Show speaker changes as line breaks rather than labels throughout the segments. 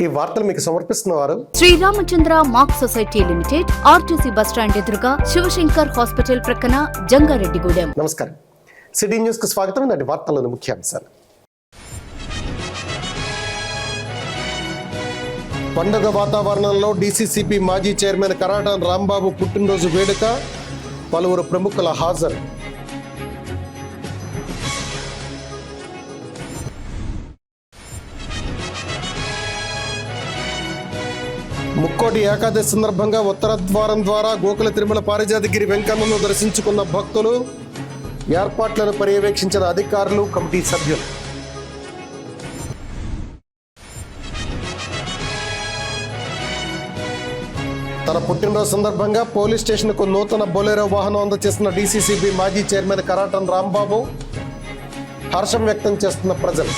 ఈ వార్తలు మీకు సమర్పిస్తున్నవారు
Sriramachandra mark society limited, RTC bus stand ఎదురుగా, శివశంకర్ హాస్పిటల్ ప్రక్కన, జంగారెడ్డిగూడెం.
నమస్కారం. సిటీ న్యూస్ కు స్వాగతం. నాటి వార్తల్లోని ముఖ్యాంశాలు. పండుగ వాతావరణంలో డీసీసీబీ మాజీ చైర్మన్ కరాటన్ రాంబాబు పుట్టినరోజు వేడుక, పలువురు ప్రముఖుల హాజరు. ముక్కోటి ఏకాదశి సందర్భంగా ఉత్తర ద్వారం ద్వారా గోకుల తిరుమల పారిజాతగిరి వెంకన్నను దర్శించుకున్న భక్తులు, ఏర్పాట్లను పర్యవేక్షించిన అధికారులు, కమిటీ సభ్యులు. తన పుట్టినరోజు సందర్భంగా పోలీస్ స్టేషన్కు నూతన బొలెరో వాహనం అందజేసిన డీసీసీబీ మాజీ చైర్మన్ కరాటన్ రాంబాబు, హర్షం వ్యక్తం చేస్తున్న ప్రజలు.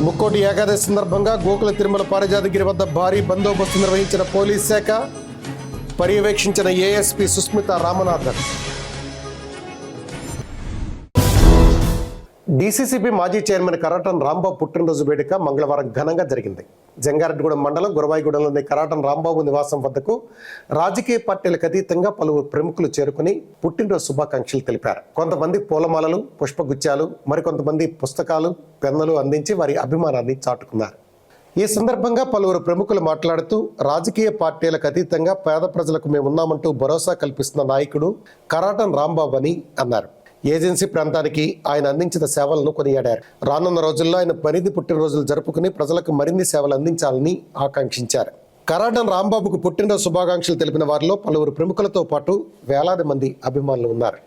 ముక్కోటి ఏకాదశి సందర్భంగా గోకుల తిరుమల పారిజాతగిరి వద్ద భారీ బందోబస్తు నిర్వహించిన పోలీస్ శాఖ, పర్యవేక్షించిన ఏఎస్పీ సుస్మిత రామనాథన్. డీసీసీబీ మాజీ చైర్మన్ కరాటన్ రాంబాబు పుట్టినరోజు వేడుక మంగళవారం ఘనంగా జరిగింది. జంగారెడ్డిగూడెం మండలం గురవాయిగూడెంలోని కరాటన్ రాంబాబు నివాసం వద్దకు రాజకీయ పార్టీలకు అతీతంగా పలువురు ప్రముఖులు చేరుకుని పుట్టినరోజు శుభాకాంక్షలు తెలిపారు. కొంతమంది పూలమాలలు, పుష్పగుచ్చాలు, మరికొంతమంది పుస్తకాలు, పెన్నులు అందించి వారి అభిమానాన్ని చాటుకున్నారు. ఈ సందర్భంగా పలువురు ప్రముఖులు మాట్లాడుతూ, రాజకీయ పార్టీలకు అతీతంగా పేద ప్రజలకు మేమున్నామంటూ భరోసా కల్పిస్తున్న నాయకుడు కరాటన్ రాంబాబు అని అన్నారు. ఏజెన్సీ ప్రాంతానికి ఆయన అందించిన సేవలను కొనియాడారు. రానున్న రోజుల్లో ఆయన పరిధి పుట్టినరోజులు జరుపుకుని ప్రజలకు మరిన్ని సేవలు అందించాలని ఆకాంక్షించారు. కరాటన్ రాంబాబుకు పుట్టినరోజు శుభాకాంక్షలు తెలిపిన వారిలో పలువురు ప్రముఖులతో పాటు వేలాది మంది అభిమానులు ఉన్నారు.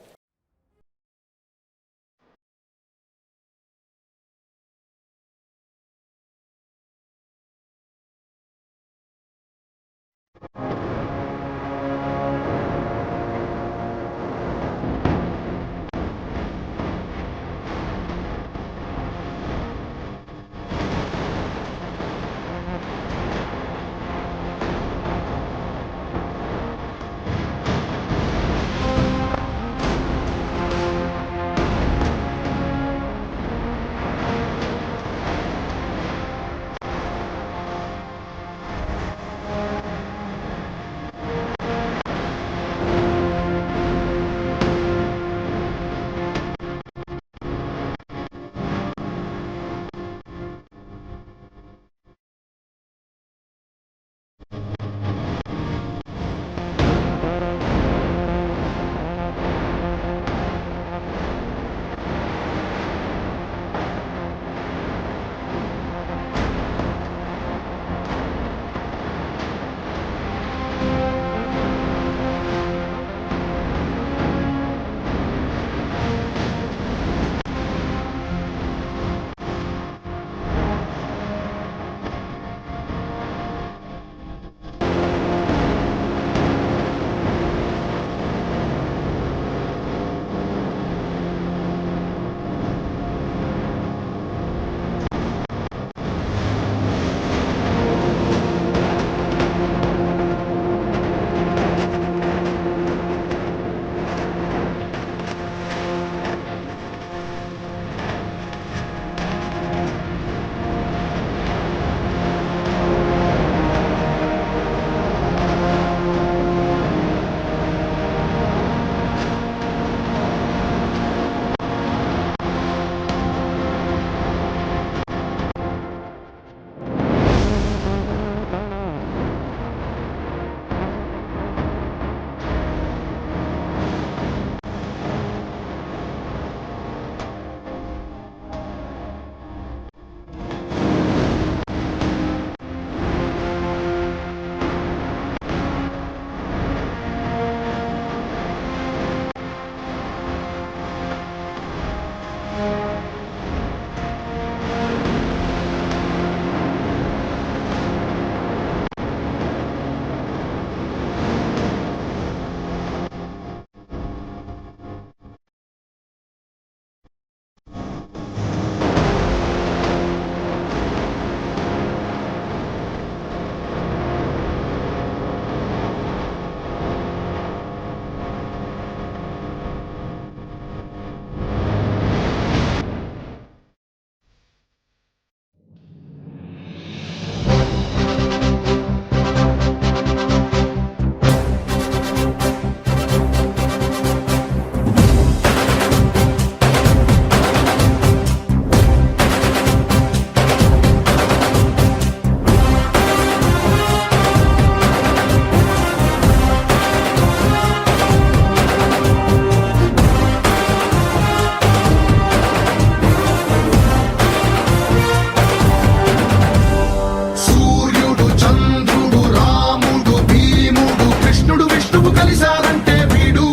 కలిసారంటే వీడు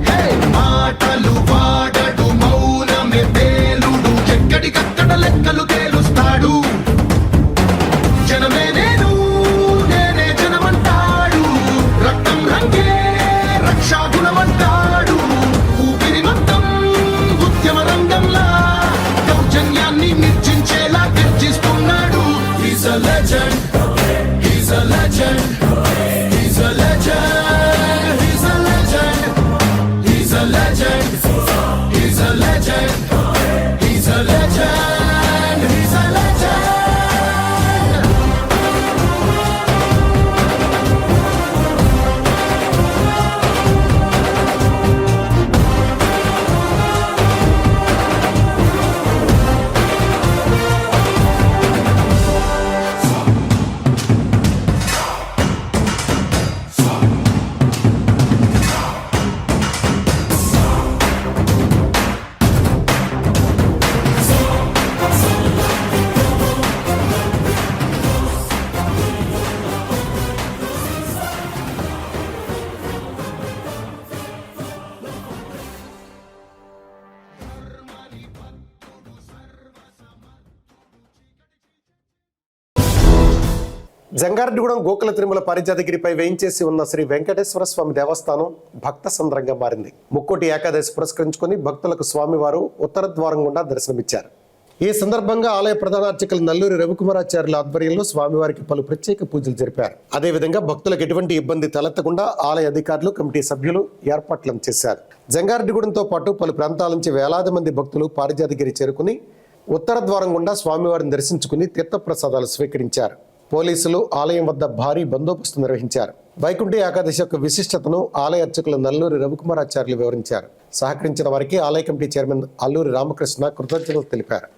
హే మాటలు వాడడు మౌనమే పేలుడు ఎక్కడికక్కడ లెక్కలు తేలుస్తాడు జనమే నేను నేనే జనమంటాడు రక్తం రంగే రక్షాగుణమంటాడు ఊపిరి మొత్తం ఉద్యమ రంగంలా దౌర్జన్యాన్ని నిర్జించేలా గర్జిస్తున్నాడు He's a legend He's a legend He's a legend He's a legend He's a legend He's a legend He's a legend He's a legend
Jangareddygudem Gokula Tirumala పారిజాతగిరిపై వేయించేసి ఉన్న శ్రీ వెంకటేశ్వర స్వామి దేవస్థానం భక్త సంద్రంగా మారింది. ముక్కోటి ఏకాదశి పురస్కరించుకుని భక్తులకు స్వామివారు ఉత్తర ద్వారం గుండా దర్శనమిచ్చారు. ఈ సందర్భంగా ఆలయ ప్రధానార్చకులు నల్లూరి రవికుమారాచార్యుల ఆధ్వర్యంలో స్వామివారికి పలు ప్రత్యేక పూజలు జరిపారు. అదేవిధంగా భక్తులకు ఎటువంటి ఇబ్బంది తలెత్తకుండా ఆలయ అధికారులు కమిటీ సభ్యులు ఏర్పాట్లను చేశారు. జంగారెడ్డిగూడెంతో పాటు పలు ప్రాంతాల నుంచి వేలాది మంది భక్తులు పారిజాతగిరి చేరుకుని ఉత్తర ద్వారం గుండా స్వామివారిని దర్శించుకుని తీర్థప్రసాదాలు స్వీకరించారు. పోలీసులు ఆలయం వద్ద భారీ బందోబస్తు నిర్వహించారు. వైకుంఠ ఏకాదశి యొక్క విశిష్టతను ఆలయ అర్చకులు నల్లూరి రవికుమారాచార్యులు వివరించారు. సహకరించిన వారికి ఆలయ కమిటీ చైర్మన్ అల్లూరి రామకృష్ణ కృతజ్ఞతలు తెలిపారు.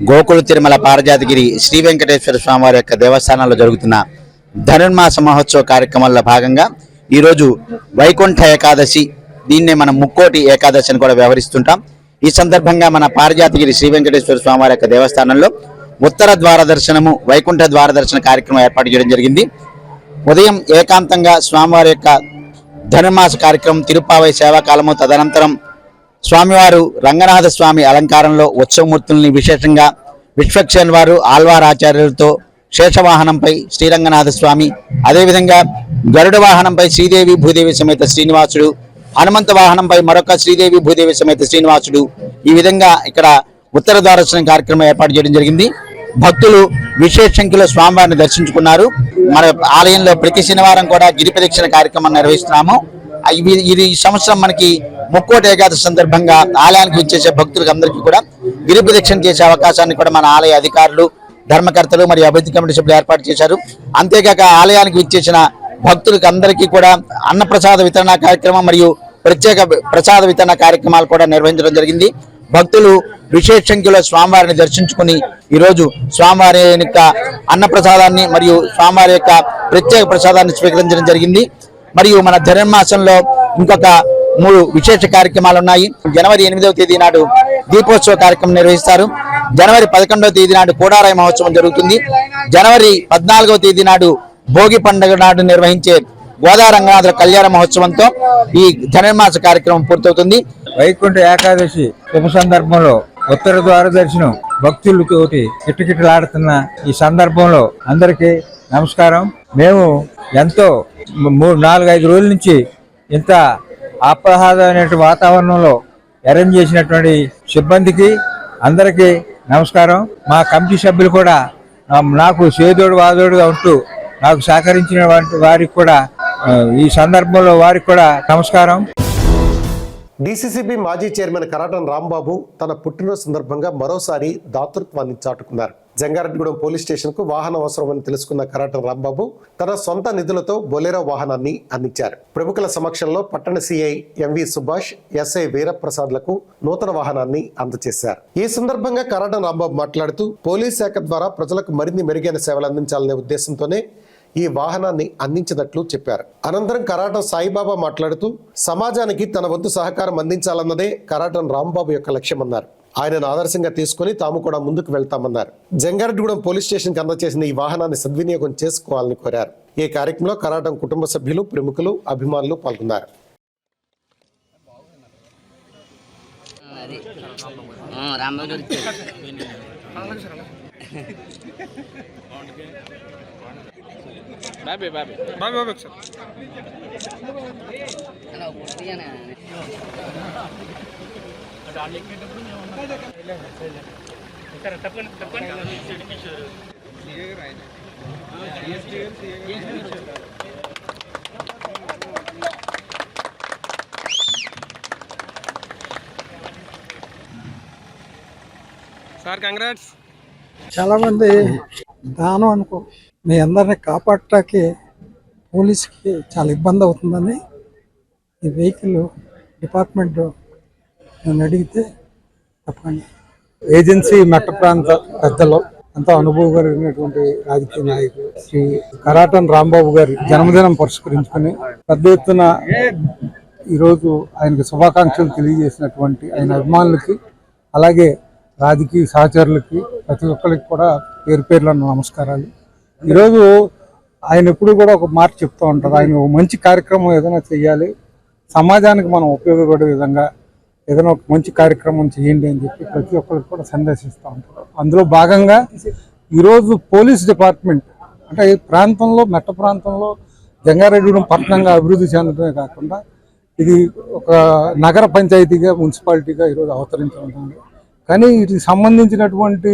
గోకుల తిరుమల పారిజాతగిరి శ్రీ వెంకటేశ్వర స్వామి వారి యొక్క దేవస్థానంలో జరుగుతున్న ధనుర్మాస మహోత్సవ కార్యక్రమంలో భాగంగా ఈరోజు వైకుంఠ ఏకాదశి, దీన్నే మనం ముక్కోటి ఏకాదశి అని కూడా వ్యవహరిస్తుంటాం. ఈ సందర్భంగా మన పారిజాతగిరి శ్రీ వెంకటేశ్వర స్వామి వారి యొక్క దేవస్థానంలో ఉత్తర ద్వార దర్శనము, వైకుంఠ ద్వార దర్శన కార్యక్రమం ఏర్పాటు చేయడం జరిగింది. ఉదయం ఏకాంతంగా స్వామివారి యొక్క ధనుర్మాస కార్యక్రమం, తిరుప్పావై సేవాకాలము, తదనంతరం స్వామివారు రంగనాథ స్వామి అలంకారంలో ఉత్సవమూర్తుల్ని విశేషంగా విశ్వక్సేన్ వారు ఆళ్వార్ ఆచార్యులతో శేషవాహనంపై శ్రీరంగనాథ స్వామి, అదేవిధంగా గరుడ వాహనంపై శ్రీదేవి భూదేవి సమేత శ్రీనివాసుడు, హనుమంత వాహనంపై మరొక శ్రీదేవి భూదేవి సమేత శ్రీనివాసుడు, ఈ విధంగా ఇక్కడ ఉత్తర ద్వారదర్శన కార్యక్రమం ఏర్పాటు చేయడం జరిగింది. భక్తులు విశేష సంఖ్యలో స్వామివారిని దర్శించుకున్నారు. మన ఆలయంలో ప్రతి శనివారం కూడా గిరి ప్రదక్షిణ కార్యక్రమం నిర్వహిస్తున్నాము. ఇది ఈ సంవత్సరం మనకి ముక్కోటి ఏకాదశి సందర్భంగా ఆలయానికి వచ్చేసే భక్తులకు అందరికీ కూడా గిరి ప్రదక్షిణ చేసే అవకాశాన్ని కూడా మన ఆలయ అధికారులు, ధర్మకర్తలు మరియు అభివృద్ధి కమిటీ సభ్యులు ఏర్పాటు చేశారు. అంతేకాక ఆలయానికి విచ్చేసిన భక్తులకు అందరికీ కూడా అన్నప్రసాద వితరణ కార్యక్రమం మరియు ప్రత్యేక ప్రసాద వితరణ కార్యక్రమాలు కూడా నిర్వహించడం జరిగింది. భక్తులు విశేష సంఖ్యలో స్వామివారిని దర్శించుకుని ఈరోజు స్వామివారి యొక్క అన్నప్రసాదాన్ని మరియు స్వామివారి యొక్క ప్రత్యేక ప్రసాదాన్ని స్వీకరించడం జరిగింది. మరియు మన ధనుర్మాసంలో ఇంకొక 3 విశేష కార్యక్రమాలు ఉన్నాయి. జనవరి 8వ తేదీ నాడు దీపోత్సవ కార్యక్రమం నిర్వహిస్తారు. జనవరి 11వ తేదీ నాడు కోడారాయి మహోత్సవం జరుగుతుంది. జనవరి 14వ తేదీ నాడు భోగి పండుగ నాడు నిర్వహించే గోదావరి రంగనాథుల కళ్యాణ మహోత్సవంతో ఈ ధనుర్మాస కార్యక్రమం పూర్తవుతుంది.
వైకుంఠ ఏకాదశి శుభ సందర్భంలో ఉత్తర ద్వార దర్శనం భక్తులతోటి కిటకిటలాడుతున్న ఈ సందర్భంలో అందరికీ నమస్కారం. మేము ఎంతో 4-5 రోజుల నుంచి ఇంత ఆహ్లాదమైన వాతావరణంలో అరేంజ్ చేసినటువంటి సిబ్బందికి అందరికీ నమస్కారం. మా కమిటీ సభ్యులు కూడా నాకు చేదోడు వాదోడుగా ఉంటూ నాకు సహకరించిన వారికి కూడా ఈ సందర్భంలో వారికి కూడా నమస్కారం.
డీసీసీబీ మాజీ చైర్మన్ కరాటన్ రాంబాబు తన పుట్టినరోజు సందర్భంగా మరోసారి దాతృత్వాన్ని చాటుకున్నారు. జంగారెడ్డిగూడెం పోలీస్ స్టేషన్ కు వాహనం అవసరమని తెలుసుకున్న కరాటన్ రాంబాబు తన సొంత నిధులతో బొలెరో వాహనాన్ని అందించారు. ప్రముఖుల సమక్షంలో పట్టణ సిఐ ఎంవి సుభాష్, ఎస్ఐ వీరప్రసాద్లకు నూతన వాహనాన్ని అందజేశారు. ఈ సందర్భంగా కరాటన్ రాంబాబు మాట్లాడుతూ పోలీస్ శాఖ ద్వారా ప్రజలకు మరిన్ని మెరుగైన సేవలు అందించాలనే ఉద్దేశంతోనే ఈ వాహనాన్ని అందించినట్లు చెప్పారు. అనంతరం కరాటన్ సాయిబాబా మాట్లాడుతూ సమాజానికి తన వంతు సహకారం అందించాలన్నదే కరాటన్ రాంబాబు యొక్క లక్ష్యమన్నారు. ఆయనను ఆదర్శంగా తీసుకుని తాము కూడా ముందుకు వెళ్తామన్నారు. జంగారెడ్డిగూడెం పోలీస్ స్టేషన్ కి అందజేసిన ఈ వాహనాన్ని సద్వినియోగం చేసుకోవాలని కోరారు. ఈ కార్యక్రమంలో కరాటన్ కుటుంబ సభ్యులు, ప్రముఖులు, అభిమానులు పాల్గొన్నారు.
Sir congrats.
చాలా మంది దానం అనుకో మీ అందరిని కాపాడటానికి పోలీస్కి చాలా ఇబ్బంది అవుతుందని ఈ వెహికల్ డిపార్ట్మెంట్ నన్ను అడిగితే తప్పండి. ఏజెన్సీ మెట్ట ప్రాంత పెద్దలు ఎంతో అనుభవం కలిగినటువంటి రాజకీయ నాయకులు శ్రీ కరాటన్ రాంబాబు గారి జన్మదినం పురస్కరించుకొని పెద్ద ఎత్తున ఈరోజు ఆయనకు శుభాకాంక్షలు తెలియజేసినటువంటి ఆయన అభిమానులకి, అలాగే రాజకీయ సహచరులకి, ప్రతి ఒక్కరికి కూడా పేరు పేర్ల నమస్కారాలు. ఈరోజు ఆయన ఎప్పుడు కూడా ఒక మాట చెప్తూ ఉంటారు, ఆయన ఒక మంచి కార్యక్రమం ఏదైనా చేయాలి, సమాజానికి మనం ఉపయోగపడే విధంగా ఏదైనా ఒక మంచి కార్యక్రమం చేయండి అని చెప్పి ప్రతి ఒక్కరికి కూడా సందేశిస్తూ ఉంటారు. అందులో భాగంగా ఈరోజు పోలీస్ డిపార్ట్మెంట్ అంటే ఈ ప్రాంతంలో, మెట్ట ప్రాంతంలో జంగారెడ్డిగూడెం పట్టణంగా అభివృద్ధి చెందడమే కాకుండా ఇది ఒక నగర పంచాయతీగా, మున్సిపాలిటీగా ఈరోజు అవతరించడం. కానీ వీటికి సంబంధించినటువంటి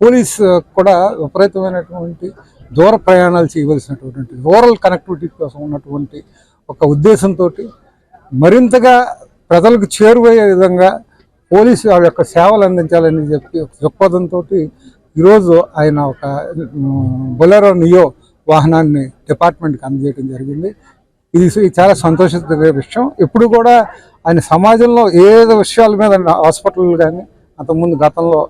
పోలీస్ కూడా విపరీతమైనటువంటి దూర ప్రయాణాలు చేయవలసినటువంటి రూరల్ కనెక్టివిటీ కోసం ఉన్నటువంటి ఒక ఉద్దేశంతో మరింతగా ప్రజలకు చేరువయ్యే విధంగా పోలీసు వాళ్ళ యొక్క సేవలు అందించాలని చెప్పి ఒక దృక్పథంతో ఈరోజు ఆయన ఒక బొలెరో నియో వాహనాన్ని డిపార్ట్మెంట్కి అందజేయడం జరిగింది. ఇది చాలా సంతోషించే విషయం. ఎప్పుడు కూడా ఆయన సమాజంలో ఏదో విషయాల మీద హాస్పిటల్ కానీ, అంతకుముందు గతంలో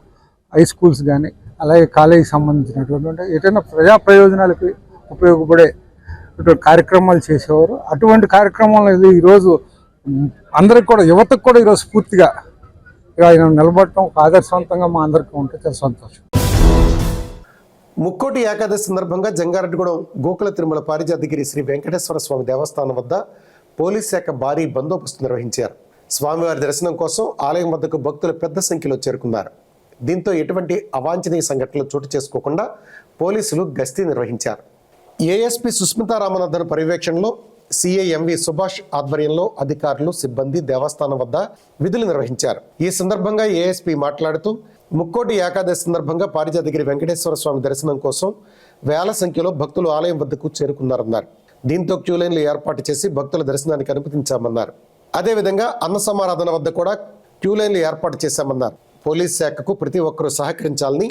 హై స్కూల్స్ కానీ, అలాగే కాలేజీకి సంబంధించినటువంటి ఏదైనా ప్రజా ప్రయోజనాలకి ఉపయోగపడే కార్యక్రమాలు చేసేవారు. అటువంటి కార్యక్రమాలు ఈరోజు అందరికి కూడా, యువతకు కూడా ఈరోజు స్ఫూర్తిగా ఆయన నిలబడటం ఒక ఆదర్శవంతంగా మా అందరికీ ఉంటే చాలా సంతోషం.
ముక్కోటి ఏకాదశి సందర్భంగా జంగారెడ్డిగూడెం గోకుల తిరుమల పారిజాతగిరి శ్రీ వెంకటేశ్వర స్వామి దేవస్థానం వద్ద పోలీస్ శాఖ భారీ బందోబస్తు నిర్వహించారు. స్వామివారి దర్శనం కోసం ఆలయం వద్దకు భక్తులు పెద్ద సంఖ్యలో చేరుకున్నారు. దీంతో ఎటువంటి అవాంఛనీయ సంఘటనలు చోటు చేసుకోకుండా పోలీసులు గస్తీ నిర్వహించారు. ఏఎస్పీ సుస్మితా రామనాథన్ పర్యవేక్షణలో సిఐ ఎంవి సుభాష్ ఆధ్వర్యంలో అధికారులు, సిబ్బంది దేవస్థానం వద్ద విధులు నిర్వహించారు. ఈ సందర్భంగా ఏఎస్పీ మాట్లాడుతూ ముక్కోటి ఏకాదశి సందర్భంగా పారిజాతగిరి వెంకటేశ్వర స్వామి దర్శనం కోసం వేల సంఖ్యలో భక్తులు ఆలయం వద్దకు చేరుకున్నారన్నారు. దీంతో క్యూలైన్లు ఏర్పాటు చేసి భక్తుల దర్శనానికి అనుమతించామన్నారు. అదేవిధంగా అన్న సమారాధన వద్ద కూడా క్యూలైన్లు ఏర్పాటు చేశామన్నారు. పోలీస్ శాఖకు ప్రతి ఒక్కరూ సహకరించాలని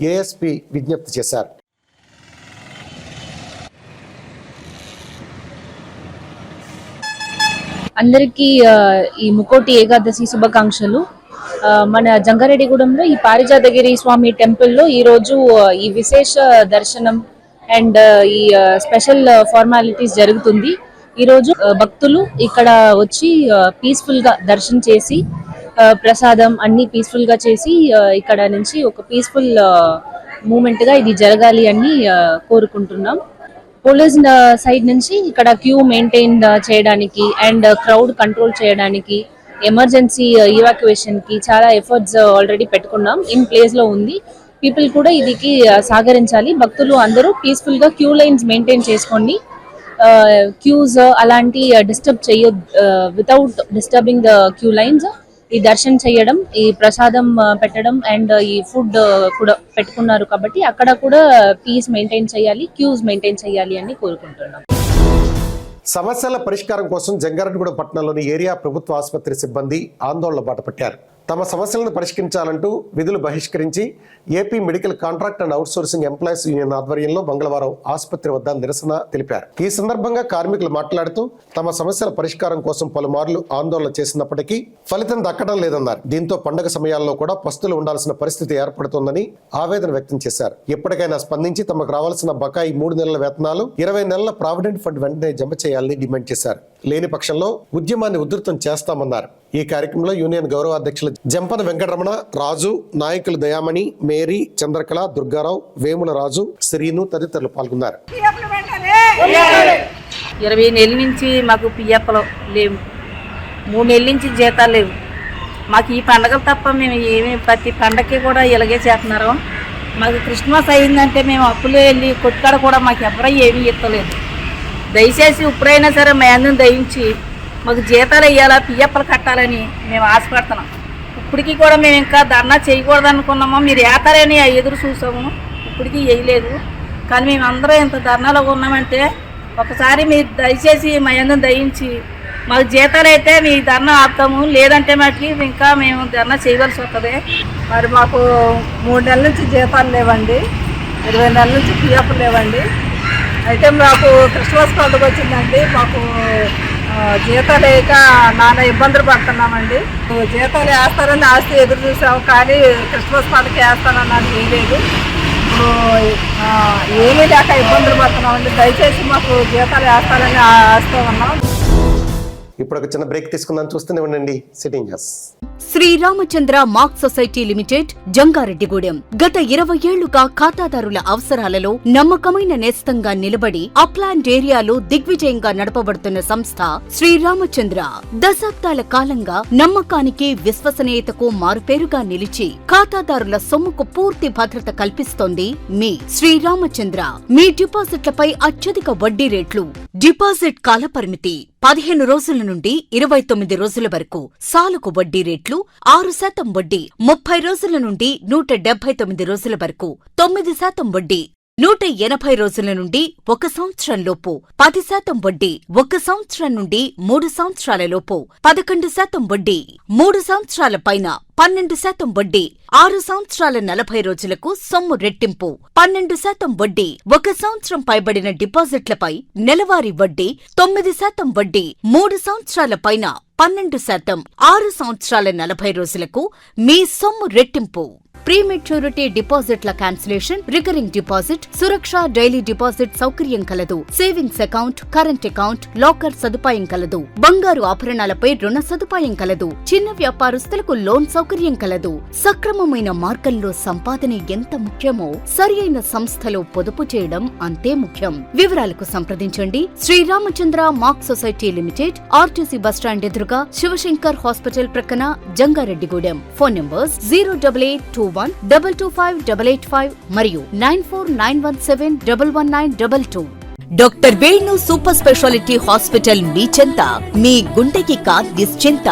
ఏఎస్పీ విజ్ఞప్తి చేశారు.
అందరికీ ఈ ముక్కోటి ఏకాదశి శుభాకాంక్షలు. మన జంగారెడ్డిగూడెంలో ఈ పారిజాతగిరి స్వామి టెంపుల్లో ఈరోజు ఈ విశేష దర్శనం అండ్ ఈ స్పెషల్ ఫార్మాలిటీస్ జరుగుతుంది. ఈరోజు భక్తులు ఇక్కడ వచ్చి పీస్ఫుల్ గా దర్శనం చేసి ప్రసాదం అన్ని పీస్ఫుల్ గా చేసి ఇక్కడ నుంచి ఒక పీస్ఫుల్ మూమెంట్ గా ఇది జరగాలి అని కోరుకుంటున్నాం. పోలీస్ సైడ్ నుంచి ఇక్కడ క్యూ మెయింటైన్ చేయడానికి అండ్ క్రౌడ్ కంట్రోల్ చేయడానికి ఎమర్జెన్సీ ఇవాక్యుయేషన్ కి చాలా ఎఫర్ట్స్ ఆల్రెడీ పెట్టుకున్నాం, ఇన్ ప్లేస్ లో ఉంది. పీపుల్ కూడా ఇదికి సహకరించాలి. భక్తులు అందరూ పీస్ఫుల్ గా క్యూ లైన్స్ మెయింటైన్ చేసుకోండి. క్యూస్ అలాంటి డిస్టర్బ్ చేయొద్దు. Without disturbing the queue lines ఈ దర్శనం చేయడం, ఈ ప్రసాదం పెట్టడం అండ్ ఈ ఫుడ్ కూడా పెట్టుకున్నారు కాబట్టి అక్కడ కూడా పీస్ మెయింటైన్ చేయాలి, క్యూస్ మెయింటైన్ చేయాలి అని కోరుకుంటున్నాం.
సమస్యల పరిష్కారం కోసం జంగారెడ్డిగూడెం పట్టణంలోని ఏరియా ప్రభుత్వ ఆసుపత్రి సిబ్బంది ఆందోళన బాటపట్టారు. తమ సమస్యలను పరిష్కరించాలంటూ విధులు బహిష్కరించి AP medical contract and outsourcing employees union ఆధ్వర్యంలో మంగళవారం ఆసుపత్రి వద్ద నిరసన తెలిపారు. ఈ సందర్భంగా కార్మికులు మాట్లాడుతూ తమ సమస్యల పరిష్కారం కోసం పలుమార్లు ఆందోళన చేసినప్పటికీ ఫలితం దక్కడం లేదన్నారు. దీంతో పండుగ సమయాల్లో కూడా పస్తులు ఉండాల్సిన పరిస్థితి ఏర్పడుతోందని ఆవేదన వ్యక్తం చేశారు. ఎప్పటికైనా స్పందించి తమకు రావాల్సిన బకాయి 3 నెలల వేతనాలు, 20 నెలల ప్రావిడెంట్ ఫండ్ వెంటనే జమ చేయాలని డిమాండ్ చేశారు. లేని పక్షంలో ఉద్యమాన్ని ఉధృతం చేస్తామన్నారు. ఈ కార్యక్రమంలో యూనియన్ గౌరవ అధ్యక్షులు జంపన వెంకటరమణ, రాజు, నాయకులు దయామణి, మేరీ, చంద్రకళ, దుర్గారావు, వేముల రాజు, శ్రీను తదితరులు పాల్గొన్నారు.
20 నెలల నుంచి మాకు పిఎఫ్లు లేవు, 3 నెలల నుంచి జీతాలు లేవు. మాకు ఈ పండగలు తప్ప మేము ప్రతి పండగకి కూడా ఇలాగే చేస్తున్నారు. మాకు క్రిస్మస్ అయిందంటే మేము అప్పులు వెళ్ళి కొట్టుకాడ కూడా మాకు ఎవరూ ఏమీ ఇస్తలేదు. దయచేసి ఇప్పుడైనా సరే మా అందరం దయించి మాకు జీతాలు వేయాలా, పిఎఫ్లు కట్టాలని మేము ఆశపడుతున్నాం. ఇప్పటికీ కూడా మేము ఇంకా ధర్నా చేయకూడదు అనుకున్నామో, మీరు ఏతారని ఎదురు చూసాము, ఇప్పటికీ వేయలేదు. కానీ మేము అందరం ఇంత ధర్నాలో ఉన్నామంటే ఒకసారి మీరు దయచేసి మా అందరం దయించి మాకు జీతాలు అయితే మీ ధర్నా ఆపుతాము, లేదంటే మటుకి ఇంకా మేము ధర్నా చేయవలసి వస్తుంది.
మరి మాకు 3 నెలల నుంచి జీతాలు లేవండి, 20 నెలల నుంచి పిఎఫ్లు లేవండి. అయితే మాకు క్రిస్మస్ పండుగ వచ్చిందండి, మాకు జీతాలు లేక నానా ఇబ్బందులు పడుతున్నామండి. జీతాలు వేస్తారని ఆస్తి ఎదురు చూసాము, కానీ క్రిస్మస్ పండుగ వేస్తానన్నది వేయలేదు. ఇప్పుడు ఏమీ లేక ఇబ్బందులు పడుతున్నామండి. దయచేసి మాకు జీతాలు వేస్తారని ఆస్తి ఉన్నాం.
ఇప్పుడు ఒక చిన్న బ్రేక్ తీసుకుందాం, చూస్తూనే ఉండండి sitting news.
Sriramachandra mark society limited, Jangareddygudem. గత 20 ఏళ్లుగా ఖాతాదారుల అవసరాలలో నమ్మకమైన నేస్తంగా నిలబడి అప్లాండ్ ఏరియాలో దిగ్విజయంగా నడపబడుతున్న సంస్థ శ్రీరామచంద్ర. దశాబ్దాల కాలంగా నమ్మకానికి, విశ్వసనీయతకు మారుపేరుగా నిలిచి ఖాతాదారుల సొమ్ముకు పూర్తి భద్రత కల్పిస్తోంది మీ శ్రీరామచంద్ర. మీ డిపాజిట్లపై అత్యధిక వడ్డీ రేట్లు, డిపాజిట్ కాలపరిమితి 15 రోజుల నుండి 29 రోజుల వరకు, సాలుకు వడ్డీ రేట్లు 6% వడ్డీ, 30 రోజుల నుండి 179 రోజుల వరకు, 9% వడ్డీ, 180 రోజుల నుండి 1 సంవత్సరం లోపు, 10% వడ్డీ, 1 సంవత్సరం నుండి 3 సంవత్సరాల లోపు, 11% వడ్డీ, 3 సంవత్సరాల పైన 12% వడ్డీ, 6 సంవత్సరాల 40 రోజులకు సొమ్ము రెట్టింపు, 12% వడ్డీ, 1 సంవత్సరం పైబడిన డిపాజిట్లపై నెలవారీ వడ్డీ, 9% వడ్డీ, 3 సంవత్సరాల పైన 12%, 6 సంవత్సరాల 40 రోజులకు మీ సొమ్ము రెట్టింపు. ప్రీమెచ్యూరిటీ డిపాజిట్ల క్యాన్సిలేషన్, రికరింగ్ డిపాజిట్, సురక్ష డైలీ డిపాజిట్ సౌకర్యం కలదు. Savings account, current account, locker సదుపాయం కలదు. బంగారు ఆభరణాలపై రుణ సదుపాయం కలదు. చిన్న వ్యాపారస్తులకు లోన్ సౌకర్యం కలదు. సక్రమమైన మార్గంలో సంపాదన ఎంత ముఖ్యమో సరియైన సంస్థలో పొదుపు చేయడం అంతే ముఖ్యం. వివరాలకు సంప్రదించండి. Sriramachandra mark society limited, RTC bus stand ఎదురుగా, శివశంకర్ హాస్పిటల్ ప్రక్కన, జంగారెడ్డిగూడెం. ఫోన్ నంబర్స్ 08821225885 మరియు 9491711922. Doctor Venu super speciality hospital మీ చెంత. మీ గుండెకి నిశ్చింత.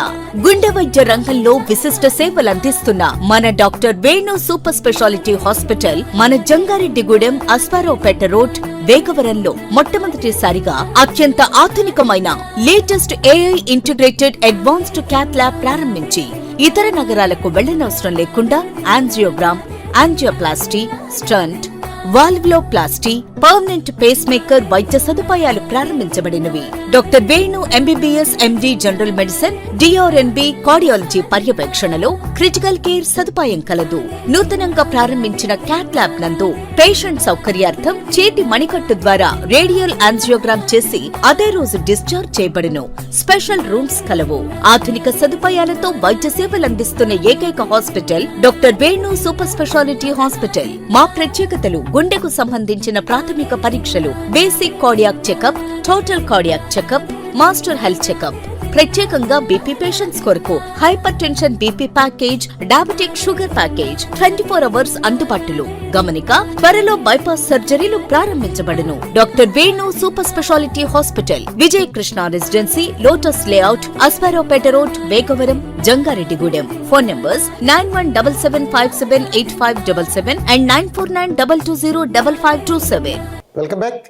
గుండె వైద్య రంగంలో విశిష్ట సేవలందిస్తున్న మన doctor Venu super speciality hospital మన జంగారెడ్డిగూడెం, అస్పారావుపేట రోడ్, వేగవరంలో మొట్టమొదటిసారిగా అత్యంత ఆధునికమైన latest AI integrated advanced cath lab ప్రారంభించి ఇతర నగరాలకు వెళ్లనవసరం లేకుండా angiogram, angioplasty, stent, valvuloplasty, permanent pacemaker వైద్య సదుపాయాలు ప్రారంభించబడినవి. Doctor Venu MBBS MD general medicine DRNB cardiology పర్యవేక్షణలో క్రిటికల్ కేర్ సదుపాయం కలదు. నూతనంగా ప్రారంభించిన క్యాట్ ల్యాబ్ నందు పేషెంట్ సౌకర్యార్థం చేతి మణికట్టు ద్వారా రేడియల్ యాంజియోగ్రామ్ చేసి అదే రోజు డిశ్చార్జ్ చేయబడును. స్పెషల్ రూమ్స్ కలవు. ఆధునిక సదుపాయాలతో వైద్య సేవలందిస్తున్న ఏకైక hospital doctor Venu super speciality hospital. మా ప్రత్యేకతలు: గుండెకు సంబంధించిన ప్రాథమిక పరీక్షలు, basic cardiac checkup, total cardiac checkup, master health checkup. ప్రత్యేకంగా బీపీ పేషెంట్స్ కొరకు hypertension BP package, diabetic sugar package 24 hours అందుబాటులో. గమనిక: త్వరలో బైపాస్ సర్జరీలు ప్రారంభించబడును. Doctor Venu super speciality hospital, Vijaya Krishna residency, lotus layout, Asparaopeta road, Vegavaram, Jangareddygudem. Phone numbers 9177578577 and 9492205527.
Welcome back.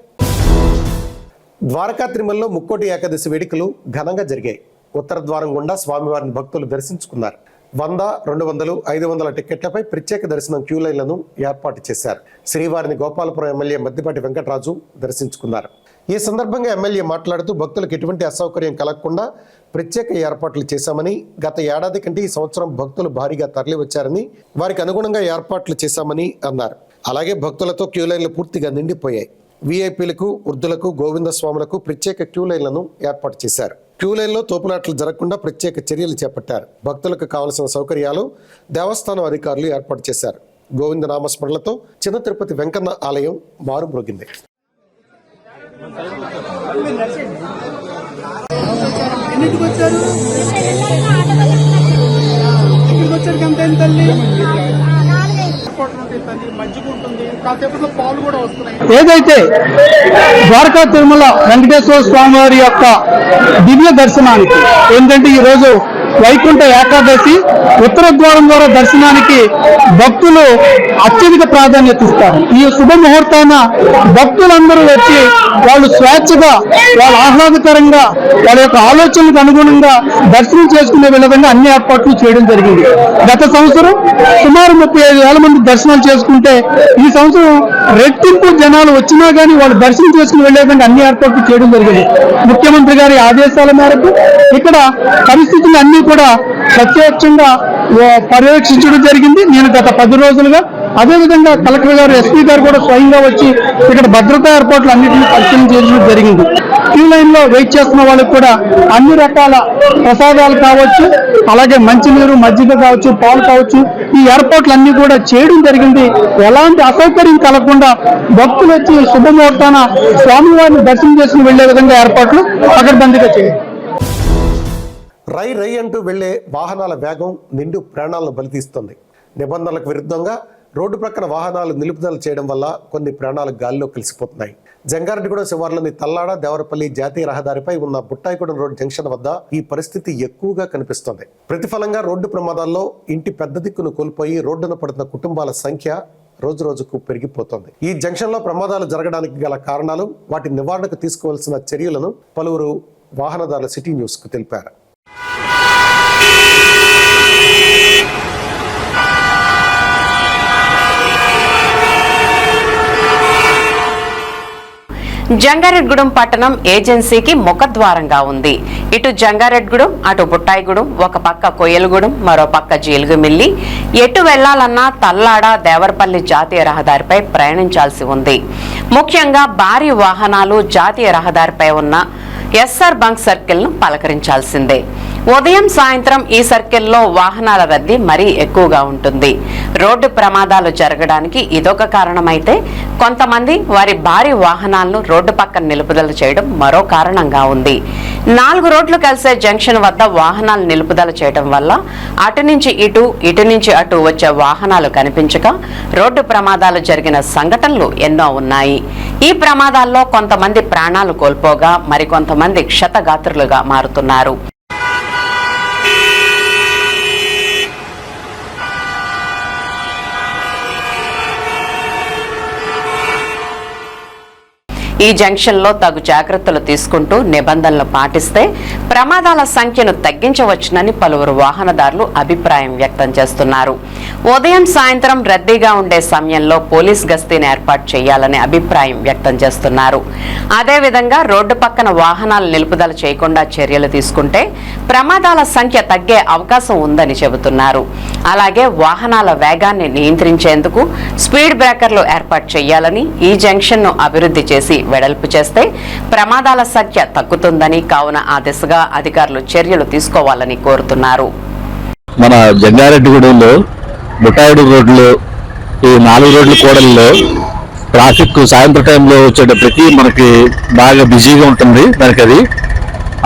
Dwaraka తిరుమలలో ముక్కోటి ఏకాదశి వేడుకలు ఘనంగా జరిగాయి. ఉత్తర ద్వారం గుండా స్వామివారిని భక్తులు దర్శించుకున్నారు. 100, 200, 500 టికెట్లపై ప్రత్యేక దర్శనం క్యూ లైన్లను ఏర్పాటు చేశారు. శ్రీవారిని గోపాలపురం ఎమ్మెల్యే మద్దిపాటి వెంకటరాజు దర్శించుకున్నారు. ఈ సందర్భంగా ఎమ్మెల్యే మాట్లాడుతూ భక్తులకు ఎటువంటి అసౌకర్యం కలగకుండా ప్రత్యేక ఏర్పాట్లు చేశామని, గత ఏడాది కంటే ఈ సంవత్సరం భక్తులు భారీగా తరలివచ్చారని, వారికి అనుగుణంగా ఏర్పాట్లు చేశామని అన్నారు. అలాగే భక్తులతో క్యూ లైన్లు పూర్తిగా నిండిపోయాయి. వీఐపీలకు, వృద్ధులకు, గోవింద స్వాములకు ప్రత్యేక క్యూ లైన్లను ఏర్పాటు చేశారు. క్యూ లైన్లో తోపులాట్లు జరగకుండా ప్రత్యేక చర్యలు చేపట్టారు. భక్తులకు కావలసిన సౌకర్యాలు దేవస్థానం అధికారులు ఏర్పాటు చేశారు. గోవింద నామస్మరణలతో చిన్న తిరుపతి వెంకన్న ఆలయం మారుమ్రోగింది.
ఏదైతే ద్వారకా తిరుమల వెంకటేశ్వర స్వామి వారి యొక్క దివ్య దర్శనానికి ఏంటంటే ఈరోజు వైకుంఠ ఏకాదశి, ఉత్తర ద్వారం ద్వారా దర్శనానికి భక్తులు అత్యధిక ప్రాధాన్యత ఇస్తారు. ఈ శుభ ముహూర్తాన భక్తులందరూ వచ్చి వాళ్ళు స్వేచ్ఛగా, వాళ్ళు ఆహ్లాదకరంగా, వాళ్ళ యొక్క ఆలోచనలకు అనుగుణంగా దర్శనం చేసుకునే విధంగా అన్ని ఏర్పాట్లు చేయడం జరిగింది. గత సంవత్సరం సుమారు 35,000 మంది దర్శనాలు చేసుకుంటే ఈ సంవత్సరం రెట్టింపు జనాలు వచ్చినా కానీ వాళ్ళు దర్శనం చేసుకుని వెళ్లే విధంగా అన్ని ఏర్పాట్లు చేయడం జరిగింది. ముఖ్యమంత్రి గారి ఆదేశాల మేరకు ఇక్కడ పరిస్థితులు అన్ని కూడా ప్రత్యక్షంగా పర్యవేక్షించడం జరిగింది. నేను గత 10 రోజులుగా, అదేవిధంగా కలెక్టర్ గారు, ఎస్పీ గారు కూడా స్వయంగా వచ్చి ఇక్కడ భద్రతా ఏర్పాట్లు అన్నింటినీ పరిశీలన చేయడం జరిగింది. క్యూ లైన్ లో వెయిట్ చేస్తున్న వాళ్ళకి కూడా అన్ని రకాల ప్రసాదాలు కావచ్చు, అలాగే మంచినీరు, మజ్జిగ కావచ్చు, పాలు కావచ్చు, ఈ ఏర్పాట్లు అన్ని కూడా చేయడం జరిగింది. ఎలాంటి అసౌకర్యం కలగకుండా భక్తులు వచ్చి శుభముహూర్తాన స్వామివారిని దర్శనం చేసుకుని వెళ్లే విధంగా ఏర్పాట్లు పకడ్బందీగా చేయాలి.
రై రై అంటూ వెళ్లే వాహనాల వేగం నిండు ప్రాణాలను బలితీస్తుంది. నిబంధనలకు విరుద్ధంగా రోడ్డు ప్రక్కన వాహనాలు నిలుపుదల చేయడం వల్ల కొన్ని ప్రాణాలు గాలిలో కలిసిపోతున్నాయి. జంగారెడ్డిగూడెం శివార్లోని తల్లాడ, దేవరపల్లి జాతీయ రహదారిపై ఉన్న బుట్టాయిగూడెం రోడ్ జంక్షన్ వద్ద ఈ పరిస్థితి ఎక్కువగా కనిపిస్తోంది. ప్రతిఫలంగా రోడ్డు ప్రమాదాల్లో ఇంటి పెద్ద దిక్కును కోల్పోయి రోడ్డున పడుతున్న కుటుంబాల సంఖ్య రోజు రోజుకు పెరిగిపోతోంది. ఈ జంక్షన్ లో ప్రమాదాలు జరగడానికి గల కారణాలు, వాటి నివారణకు తీసుకోవాల్సిన చర్యలను పలువురు వాహనదారులు సిటీ న్యూస్ కు తెలిపారు.
జంగారెడ్డిగూడెం పట్టణం ఏజెన్సీకి ముఖద్వారంగా ఉంది. ఇటు జంగారెడ్డిగూడెం, అటు బుట్టాయిగూడెం, ఒక పక్క కొయ్యలగూడెం, మరో పక్క జీలుగుమిల్లి. ఎటు వెళ్లాలన్నా తల్లాడ, దేవరపల్లి జాతీయ రహదారిపై ప్రయాణించాల్సి ఉంది. ముఖ్యంగా భారీ వాహనాలు జాతీయ రహదారిపై ఉన్న ఎస్ఆర్ బంక్ సర్కిల్ ను పలకరించాల్సిందే. ఉదయం, సాయంత్రం ఈ సర్కిల్లో వాహనాల రద్దీ మరీ ఎక్కువగా ఉంటుంది. రోడ్డు ప్రమాదాలు జరగడానికి ఇదొక కారణమైతే, కొంతమంది వారి భారీ వాహనాలను రోడ్డు పక్కన నిలుపుదల చేయడం మరో కారణంగా ఉంది. 4 రోడ్లు కలిసే జంక్షన్ వద్ద వాహనాలు నిలుపుదల చేయడం వల్ల అటు నుంచి ఇటు, ఇటు నుంచి అటు వచ్చే వాహనాలు కనిపించక రోడ్డు ప్రమాదాలు జరిగిన సంఘటనలు ఎన్నో ఉన్నాయి. ఈ ప్రమాదాల్లో కొంతమంది ప్రాణాలు కోల్పోగా మరికొంతమంది క్షతగాత్రులుగా మారుతున్నారు. ఈ జంక్షన్లో తగు జాగ్రత్తలు తీసుకుంటూ నిబంధనలు పాటిస్తే ప్రమాదాల సంఖ్యను తగ్గించవచ్చునని పలువురు వాహనదారులు అభిప్రాయం వ్యక్తం చేస్తున్నారు. ఉదయం సాయంత్రం రద్దీగా ఉండే సమయంలో పోలీస్ గస్తీని ఏర్పాటు చేయాలని అభిప్రాయం వ్యక్తం చేస్తున్నారు. అదేవిధంగా రోడ్డు పక్కన వాహనాలు నిలుపుదల చేయకుండా చర్యలు తీసుకుంటే ప్రమాదాల సంఖ్య తగ్గే అవకాశం ఉందని చెబుతున్నారు. అలాగే వాహనాల వేగాన్ని నియంత్రించేందుకు స్పీడ్ బ్రేకర్లు ఏర్పాటు చేయాలని, ఈ జంక్షన్ ను అభివృద్ధి చేసి వెడల్పు చేస్తే ప్రమాదాల సంఖ్య తగ్గుతుందని, కావున ఆ దిశగా అధికారులు చర్యలు తీసుకోవాలని కోరుతున్నారు.
మన జంగారెడ్డిగూడెంలో బుట్టాయిడు రోడ్లు, ఈ 4 రోడ్ల కూడలిలో ట్రాఫిక్ సాయంత్రం టైంలో వచ్చేటప్పటికి మనకి బాగా బిజీగా ఉంటుంది. దానికి అది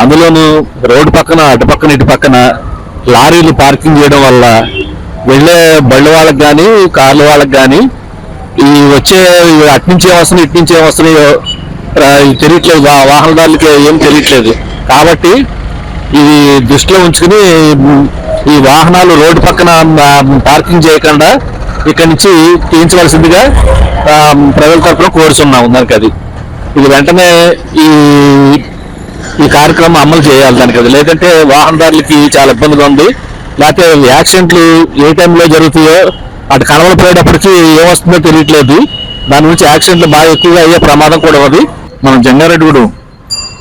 అందులోనూ రోడ్డు పక్కన అటు పక్కన ఇటు పక్కన లారీలు పార్కింగ్ చేయడం వల్ల వెళ్ళే బళ్ళు వాళ్ళకి కానీ కార్ల వాళ్ళకి కానీ ఈ వచ్చే అట్నుంచి వస్తున్నాయి ఇట్నుంచి వస్తున్నాయో తెలియట్లేదు, వాహనదారులకి ఏం తెలియట్లేదు. కాబట్టి ఇది దృష్టిలో ఉంచుకుని ఈ వాహనాలు రోడ్డు పక్కన పార్కింగ్ చేయకుండా ఇక్కడి నుంచి తీయించవలసిందిగా ప్రజల తరఫున కోరుతున్నాము. దానికి అది ఇది వెంటనే ఈ కార్యక్రమం అమలు చేయాలి. దానికి అది లేదంటే వాహనదారులకి చాలా ఇబ్బందిగా ఉంది. లేకపోతే యాక్సిడెంట్లు ఏ టైంలో జరుగుతాయో అటు కనబడిపోయేటప్పటికి ఏమొస్తుందో తెలియట్లేదు. దాని నుంచి యాక్సిడెంట్లు బాగా ఎక్కువగా అయ్యే ప్రమాదం కూడా ఉంది. మనం జంగారెడ్డిగూడెం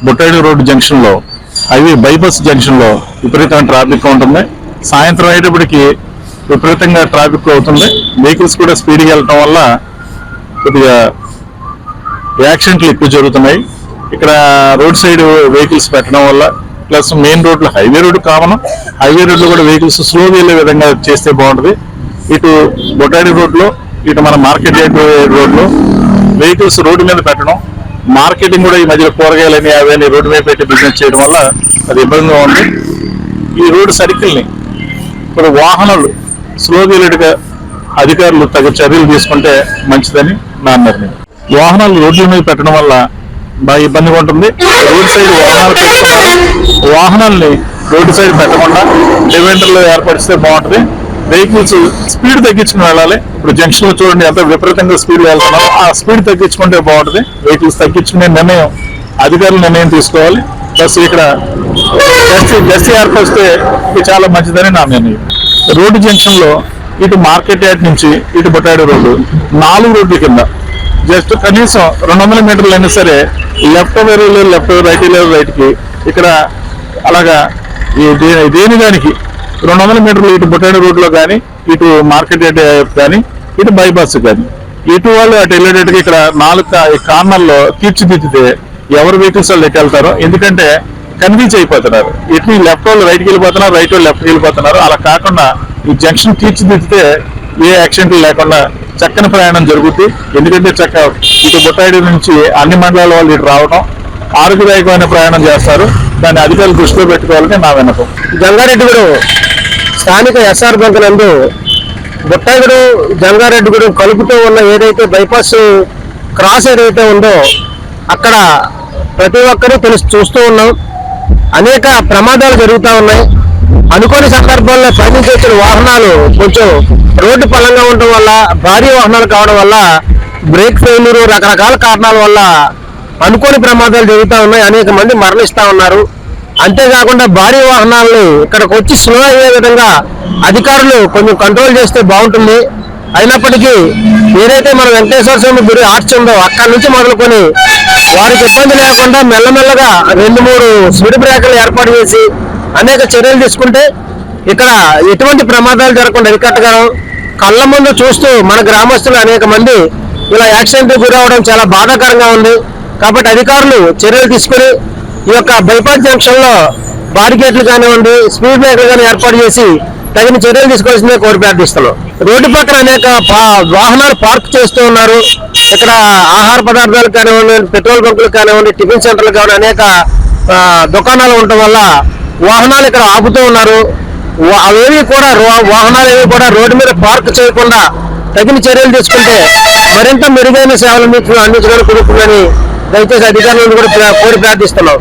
బుట్టాయిడు రోడ్డు జంక్షన్లో హైవే బైపాస్ జంక్షన్లో విపరీతమైన ట్రాఫిక్ ఉంటుంది. సాయంత్రం అయ్యేటప్పటికి విపరీతంగా ట్రాఫిక్ అవుతుంది. వెహికల్స్ కూడా స్పీడ్గా వెళ్ళటం వల్ల కొద్దిగా యాక్సిడెంట్లు ఎక్కువ జరుగుతున్నాయి. ఇక్కడ రోడ్ సైడ్ వెహికల్స్ పెట్టడం వల్ల ప్లస్ మెయిన్ రోడ్లు హైవే రోడ్డు కామన్, హైవే రోడ్లో కూడా వెహికల్స్ స్లోగా వెళ్ళే విధంగా చేస్తే బాగుంటుంది. ఇటు బొటాడి రోడ్లో ఇటు మన మార్కెట్ రోడ్లో వెహికల్స్ రోడ్డు మీద పెట్టడం, మార్కెటింగ్ కూడా ఈ మధ్యలో కూరగాయలని అవన్నీ రోడ్డు మీద పెట్టి బిజినెస్ చేయడం వల్ల అది ఇబ్బందిగా ఉంది. ఈ రోడ్డు సర్కిల్ని ఇప్పుడు వాహనాలు స్లోగా వెళ్ళేట్టుగా అధికారులు తగు చర్యలు తీసుకుంటే మంచిదని నా నిర్ణయం. వాహనాలు రోడ్ల మీద పెట్టడం వల్ల బాగా ఇబ్బందిగా ఉంటుంది. రోడ్ సైడ్ వాహనాలు పెట్టుకున్నారు, వాహనాలని రోడ్డు సైడ్ పెట్టకుండా డివైడర్లు ఏర్పరిస్తే బాగుంటుంది. వెహికల్స్ స్పీడ్ తగ్గించుకుని వెళ్ళాలి. ఇప్పుడు జంక్షన్ లో చూడండి ఎంత విపరీతంగా స్పీడ్ వెళ్తున్నారో, ఆ స్పీడ్ తగ్గించుకుంటే బాగుంటుంది. వెహికల్స్ తగ్గించుకునే నిర్ణయం అధికారులు నిర్ణయం తీసుకోవాలి. ప్లస్ ఇక్కడ గస్తీ ఏర్పరిస్తే ఇది చాలా మంచిదని నా నిర్ణయం. రోడ్డు జంక్షన్ లో ఇటు మార్కెట్ యార్డ్ నుంచి ఇటు బొటాయిడు రోడ్డు 4 రోడ్ల కింద జస్ట్ కనీసం 200 మీటర్లు అయినా సరే లెఫ్ట్ రైట్ కి ఇక్కడ అలాగా దేని దానికి 200 మీటర్లు ఇటు బొటాయిడు రోడ్లో కానీ ఇటు మార్కెట్ యార్డ్ కానీ ఇటు బైపాస్ కానీ ఇటు వాళ్ళు అటు వెళ్ళేటట్టుగా ఇక్కడ 4 కార్నర్లో తీర్చిదిద్దితే ఎవరు వెహికల్స్ వాళ్ళు ఎటు వెళ్తారో, ఎందుకంటే కన్ఫ్యూజ్ అయిపోతున్నారు. ఇటు లెఫ్ట్ వాళ్ళు రైట్కి వెళ్ళిపోతున్నారు, రైట్ వాళ్ళు లెఫ్ట్కి వెళ్ళిపోతున్నారు. అలా కాకుండా ఈ జంక్షన్ తీర్చిదిద్దితే ఏ యాక్సిడెంట్లు లేకుండా చక్కని ప్రయాణం జరుగుతుంది. ఎందుకంటే ఇటు బొట్టాయిడు నుంచి అన్ని మండలాల వాళ్ళు ఇటు రావడం ఆరోగ్యదాయకమైన ప్రయాణం చేస్తారు. దాన్ని అధికారులు దృష్టిలో పెట్టుకోవాలని నా విన్నపం.
జంగారెడ్డిగూడెం స్థానిక ఎస్ఆర్ బంక్ నందు బొట్టాయిగూడెం జంగారెడ్డిగూడెం కలుపుతూ ఉన్న ఏదైతే బైపాస్ క్రాస్ ఏదైతే ఉందో అక్కడ ప్రతి ఒక్కరూ చూస్తూ ఉన్నాం. అనేక ప్రమాదాలు జరుగుతూ ఉన్నాయి. అనుకోని సందర్భాల్లో ప్రయాణించే వాహనాలు కొంచెం రోడ్డు పల్లంగా ఉండటం వల్ల, భారీ వాహనాలు కావడం వల్ల, బ్రేక్ ఫెయిల్యూర్, రకరకాల కారణాల వల్ల అనుకోని ప్రమాదాలు జరుగుతూ ఉన్నాయి. అనేక మంది మరణిస్తూ ఉన్నారు. అంతేకాకుండా భారీ వాహనాలను ఇక్కడికి వచ్చి స్లో అయ్యే విధంగా అధికారులు కొంచెం కంట్రోల్ చేస్తే బాగుంటుంది. అయినప్పటికీ ఏదైతే మన వెంకటేశ్వర స్వామి గుడి ఆర్చ్ ఉందో అక్కడి నుంచి మొదలుకొని వారికి ఇబ్బంది లేకుండా మెల్లమెల్లగా 2-3 స్పీడ్ బ్రేకర్లు ఏర్పాటు చేసి అనేక చర్యలు తీసుకుంటే ఇక్కడ ఎటువంటి ప్రమాదాలు జరగకుండా అరికట్టగలం. కళ్ళ ముందు చూస్తూ మన గ్రామస్తులు అనేక మంది ఇలా యాక్సిడెంట్ గురవడం చాలా బాధాకరంగా ఉంది. కాబట్టి అధికారులు చర్యలు తీసుకుని ఈ యొక్క బైపాస్ జంక్షన్ లో బారికేట్లు కానివ్వండి, స్పీడ్ బ్రేకర్లు కానీ ఏర్పాటు చేసి తగిన చర్యలు తీసుకోవాల్సిందే కోరి ప్రార్థిస్తున్నాం. రోడ్డు పక్కన అనేక వాహనాలు పార్క్ చేస్తూ ఉన్నారు. ఇక్కడ ఆహార పదార్థాలు కానివ్వండి, పెట్రోల్ బంకులు కానివ్వండి, టిఫిన్ సెంటర్లు కానివ్వండి, అనేక దుకాణాలు ఉండటం వల్ల వాహనాలు ఇక్కడ ఆపుతూ ఉన్నారు. అవేవి కూడా వాహనాలు ఏవి కూడా రోడ్డు మీద పార్క్ చేయకుండా తగిన చర్యలు తీసుకుంటే మరింత మెరుగైన సేవలు మీకు అందించడానికి కుదురుతుందని దయచేసి అధికారులను కూడా కోరి ప్రార్థిస్తున్నాం.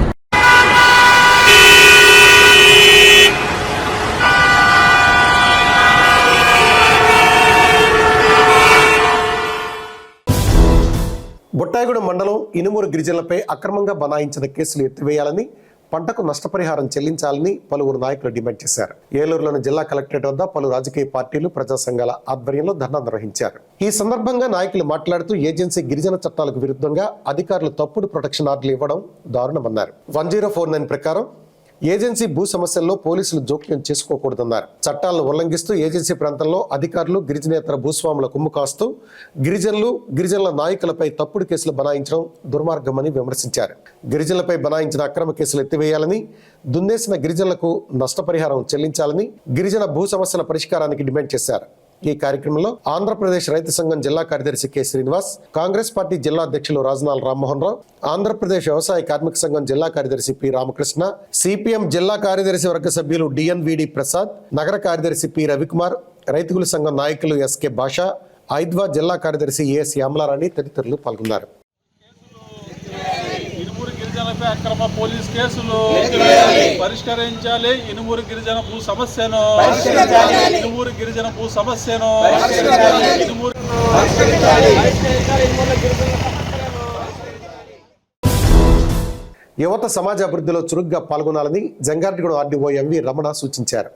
బుట్ట బుట్టాయిగూడెం మండలం ఇనుమూరు గిరిజనులపై అక్రమంగా బనాయించిన కేసులు ఎత్తివేయాలని, పంటకు నష్టపరిహారం చెల్లించాలని పలువురు నాయకులు డిమాండ్ చేశారు. ఏలూరులోని జిల్లా కలెక్టరేట్ వద్ద పలు రాజకీయ పార్టీలు, ప్రజా సంఘాల ఆధ్వర్యంలో ధర్నా నిర్వహించారు. ఈ సందర్భంగా నాయకులు మాట్లాడుతూ ఏజెన్సీ గిరిజన చట్టాలకు విరుద్ధంగా అధికారులు తప్పుడు ప్రొటెక్షన్ ఆర్డర్లు ఇవ్వడం దారుణమన్నారు. 1049 ప్రకారం ఏజెన్సీ భూ సమస్యల్లో పోలీసులు జోక్యం చేసుకోకూడదన్నారు. చట్టాలను ఉల్లంఘిస్తూ ఏజెన్సీ ప్రాంతంలో అధికారులు గిరిజనేతర భూస్వాముల కుమ్ము కాస్తూ గిరిజనుల నాయకులపై తప్పుడు కేసులు బనాయించడం దుర్మార్గమని విమర్శించారు. గిరిజనులపై బనాయించిన అక్రమ కేసులు ఎత్తివేయాలని, దున్నేసిన గిరిజనులకు నష్టపరిహారం చెల్లించాలని, గిరిజన భూ సమస్యల పరిష్కారానికి డిమాండ్ చేశారు. ఈ కార్యక్రమంలో ఆంధ్రప్రదేశ్ రైతు సంఘం జిల్లా కార్యదర్శి కె శ్రీనివాస్, కాంగ్రెస్ పార్టీ జిల్లా అధ్యక్షులు రాజనాల్ రామ్మోహన్ రావు, ఆంధ్రప్రదేశ్ వ్యవసాయ కార్మిక సంఘం జిల్లా కార్యదర్శి పి రామకృష్ణ, సిపిఎం జిల్లా కార్యదర్శి వర్గ సభ్యులు డిఎన్విడి ప్రసాద్, నగర కార్యదర్శి పి రవికుమార్, రైతుల సంఘం నాయకులు ఎస్కే భాషా, ఐద్వా జిల్లా కార్యదర్శి ఏ శ్యామలారాణి తదితరులు పాల్గొన్నారు.
గిరిజనపై అక్రమ పోలీస్ కేసులు పరిష్కరించాలి. ఇనుమూరు గిరిజన భూ సమస్యను ఇనుమూరు గిరిజన భూ సమస్యను
యువత సమాజ అభివృద్ధిలో చురుగ్గా పాల్గొనాలని జంగారెడ్డిగూడెం ఆర్డీఓ ఎంవి రమణ సూచించారు.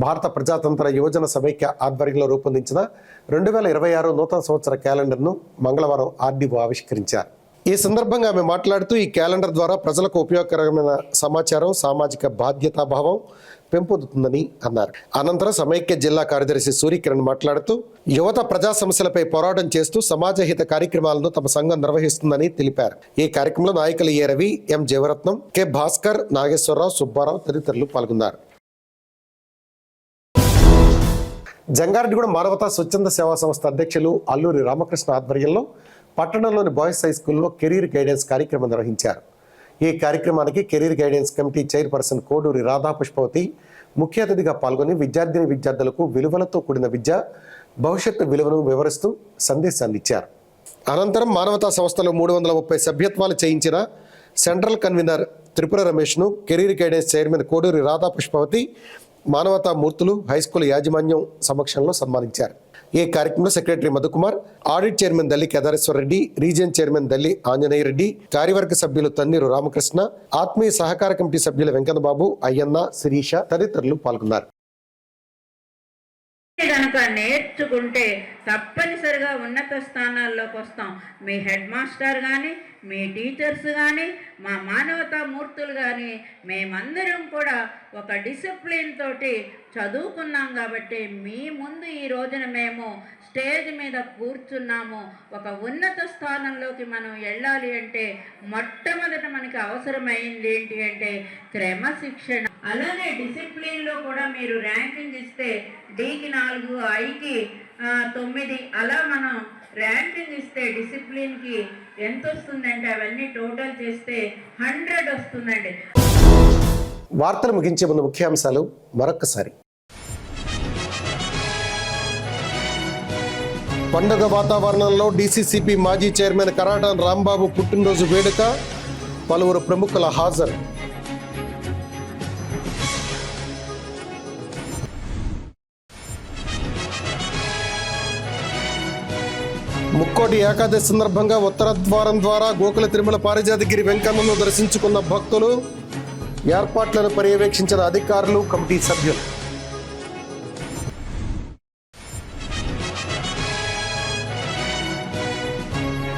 భారత ప్రజాతంత్ర యువజన సమైక్య ఆధ్వర్యంలో రూపొందించిన 2026 నూతన సంవత్సర క్యాలెండర్ను మంగళవారం ఆర్డీఓ ఆవిష్కరించారు. ఈ సందర్భంగా ఆమె మాట్లాడుతూ ఈ క్యాలెండర్ ద్వారా ప్రజలకు ఉపయోగకరమైన సమాచారం, సామాజిక బాధ్యతాభావం పెంపొందుతుందని అన్నారు. అనంతరం సమైక్య జిల్లా కార్యదర్శి సూర్యకిరణ్ మాట్లాడుతూ యువత ప్రజా సమస్యలపై పోరాటం చేస్తూ సమాజహిత కార్యక్రమాలను తమ సంఘం నిర్వహిస్తుందని తెలిపారు. ఈ కార్యక్రమంలో నాయకులు ఏ రవి, ఎం జీవరత్నం, కె భాస్కర్, నాగేశ్వరరావు, సుబ్బారావు తదితరులు పాల్గొన్నారు. జంగారెడ్డిగూడెం మానవతా స్వచ్ఛంద సేవా సంస్థ అధ్యక్షులు అల్లూరి రామకృష్ణ ఆధ్వర్యంలో పట్టణంలోని బాయ్స్ హై స్కూల్లో కెరీర్ గైడెన్స్ కార్యక్రమం నిర్వహించారు. ఈ కార్యక్రమానికి career guidance committee chairperson Koduri Radha Pushpavathi ముఖ్య అతిథిగా పాల్గొని విద్యార్థులకు విలువలతో కూడిన విద్య, భవిష్యత్తు విలువను వివరిస్తూ సందేశాన్ని ఇచ్చారు. అనంతరం మానవతా సంస్థలో 330 సభ్యత్వాలు చేయించిన సెంట్రల్ కన్వీనర్ త్రిపుర రమేష్ను career guidance chairman Koduri Radha Pushpavathi మానవతా మూర్తులు హైస్కూల్ యాజమాన్యం సమక్షంలో సన్మానించారు. ఈ కార్యక్రమంలో secretary Madhukumar, audit chairman Dalli Kedareswara Reddy, region chairman Dalli Anjaneya Reddy, కార్యవర్గ సభ్యులు తన్నీరు రామకృష్ణ, ఆత్మీయ సహకార కమిటీ సభ్యులు వెంకన్నబాబు, అయ్యన్న, శిరీష తదితరులు పాల్గొన్నారు.
కనుక నేర్చుకుంటే తప్పనిసరిగా ఉన్నత స్థానాల్లోకి వస్తాం. మీ హెడ్ మాస్టర్ కానీ, మీ టీచర్స్ కానీ, మా మానవతా మూర్తులు కానీ మేమందరం కూడా ఒక డిసిప్లిన్ తోటి చదువుకున్నాం కాబట్టి మీ ముందు ఈ రోజున మేము స్టేజ్ మీద కూర్చున్నాము. ఒక ఉన్నత స్థానంలోకి మనం వెళ్ళాలి అంటే మొట్టమొదట మనకి అవసరమైంది ఏంటి అంటే క్రమశిక్షణ. అలానే డిసిప్లిన్లో కూడా మీరు ర్యాంకింగ్ ఇస్తే డీకి 4, ఐకి 9 అలా మనం ర్యాంకింగ్ ఇస్తే డిసిప్లిన్కి ఎంత వస్తుందంటే అవన్నీ టోటల్ చేస్తే 100 వస్తుందండి.
వార్తలు ముగించే ముందు ముఖ్యాంశాలు మరొక్కసారి. పండుగ వాతావరణంలో డీసీసీపీ మాజీ చైర్మన్ కరాటన్ రాంబాబు పుట్టినరోజు వేడుక, పలువురు ప్రముఖుల హాజరు. ముక్కోటి ఏకాదశి సందర్భంగా ఉత్తర ద్వారం ద్వారా గోకుల తిరుమల పారిజాతగిరి వెంకన్నను దర్శించుకున్న భక్తులు, ఏర్పాట్లను పర్యవేక్షించిన అధికారులు, కమిటీ సభ్యులు.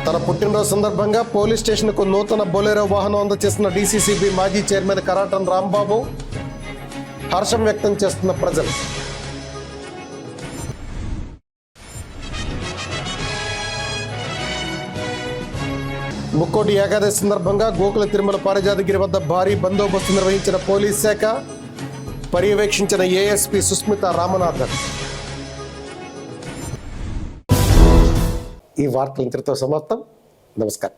తన పుట్టినరోజు సందర్భంగా పోలీస్ స్టేషన్కు నూతన బొలెరో వాహనం అందజేసిన డీసీసీబీ మాజీ చైర్మన్ కరాటన్ రాంబాబు, హర్షం వ్యక్తం చేస్తున్న ప్రజలు. ముక్కోటి ఏకాదశి సందర్భంగా గోకుల తిరుమల పారిజాతగిరి వద్ద భారీ బందోబస్తు నిర్వహించిన పోలీస్ శాఖ, పర్యవేక్షించిన ఏఎస్పీ సుస్మిత రామనాథన్. ఈ వార్తలు ఇంతటితో సమాప్తం. నమస్కారం.